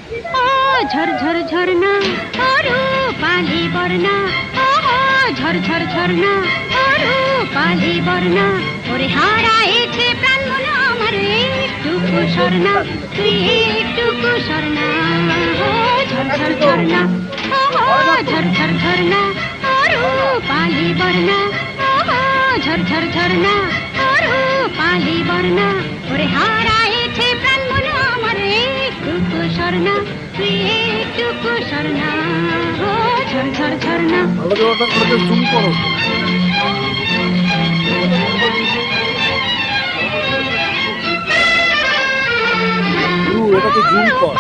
ও ঝরঝর ঝরনা আরো পালি বর্ণা, ও ঝরঝর ঝরনা আরো পালি বর্ণা, ওরে হারাইছে প্রাণ মন আমার একটুকু স্বর্ণা, তুই একটুকু স্বর্ণা। ও ঝরঝর ঝরনা, ও ঝরঝর ঝরনা আরো পালি বর্ণা, ও ঝরঝর ঝরনা আরো পালি বর্ণা, ওরে হারাইছে প্রাণ মন আমার একটুকু স্বর্ণা, তুই একটুকু স্বর্ণা। ও ঝরঝর ঝরনা। জুম করো। এটাকে জুম কর।